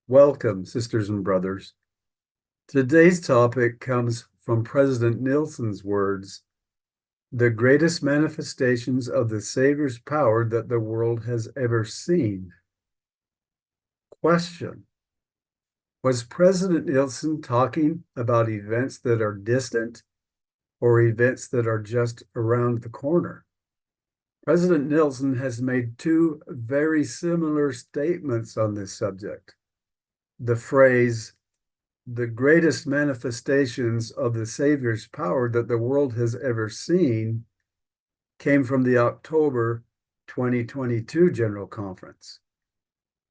Welcome, sisters and brothers. Today's topic comes from President Nelson's words, the greatest manifestations of the Savior's power that the world has ever seen. Question: was President Nelson talking about events that are distant or events that are just around the corner? President Nelson has made two very similar statements on this subject. The phrase, the greatest manifestations of the Savior's power that the world has ever seen, came from the October 2022 General Conference.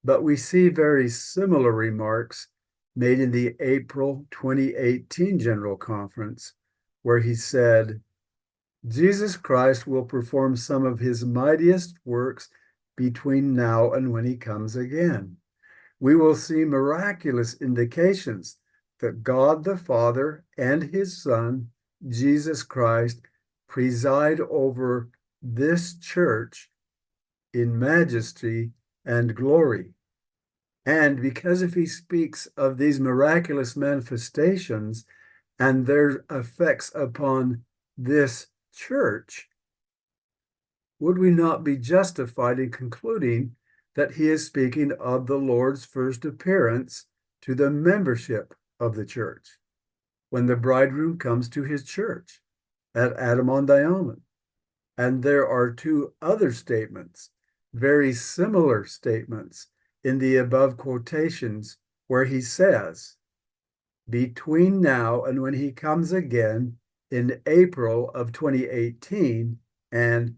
But we see very similar remarks made in the April 2018 General Conference, where he said, Jesus Christ will perform some of his mightiest works between now and when he comes again. We will see miraculous indications that God the Father and his Son, Jesus Christ, preside over this church in majesty and glory. And because if he speaks of these miraculous manifestations and their effects upon this church, would we not be justified in concluding that he is speaking of the Lord's first appearance to the membership of the church, when the bridegroom comes to his church at Adam-on-Diamond? And there are two other statements, very similar statements, in the above quotations where he says, between now and when he comes again in April of 2018, and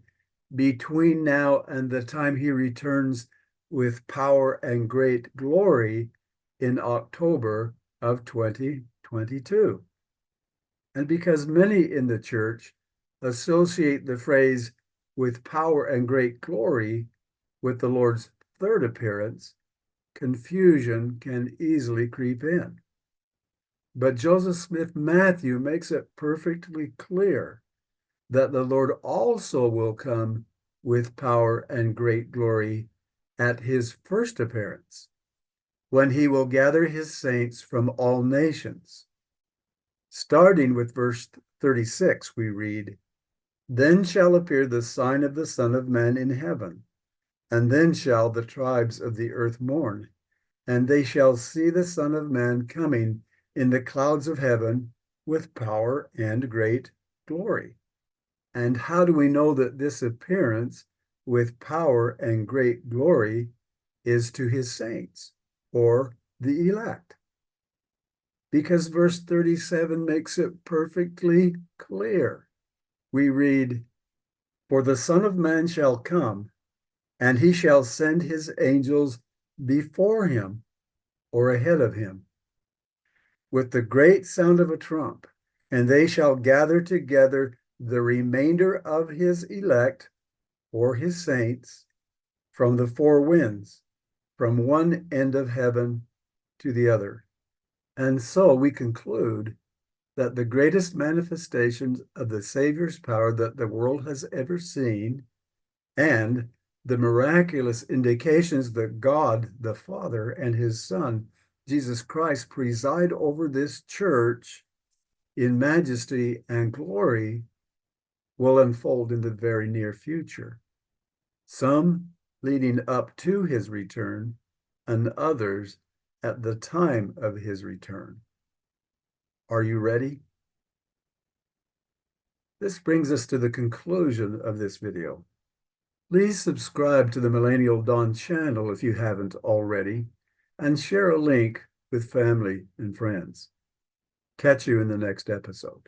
between now and the time he returns with power and great glory in October of 2022. And because many in the church associate the phrase with power and great glory with the Lord's third appearance, confusion can easily creep in. But Joseph Smith Matthew makes it perfectly clear that the Lord also will come with power and great glory at his first appearance, when he will gather his saints from all nations. Starting with verse 36, we read, then shall appear the sign of the Son of Man in heaven, and then shall the tribes of the earth mourn, and they shall see the Son of Man coming in the clouds of heaven with power and great glory. And how do we know that this appearance with power and great glory is to his saints, or the elect? Because verse 37 makes it perfectly clear. We read, for the Son of Man shall come, and he shall send his angels before him, or ahead of him, with the great sound of a trump, and they shall gather together the remainder of his elect, or his saints, from the four winds, from one end of heaven to the other. And so we conclude that the greatest manifestations of the Savior's power that the world has ever seen, and the miraculous indications that God the Father and his Son, Jesus Christ, preside over this church in majesty and glory, will unfold in the very near future. Some leading up to his return, and others at the time of his return. Are you ready? This brings us to the conclusion of this video. Please subscribe to the Millennial Dawn channel if you haven't already, and share a link with family and friends. Catch you in the next episode.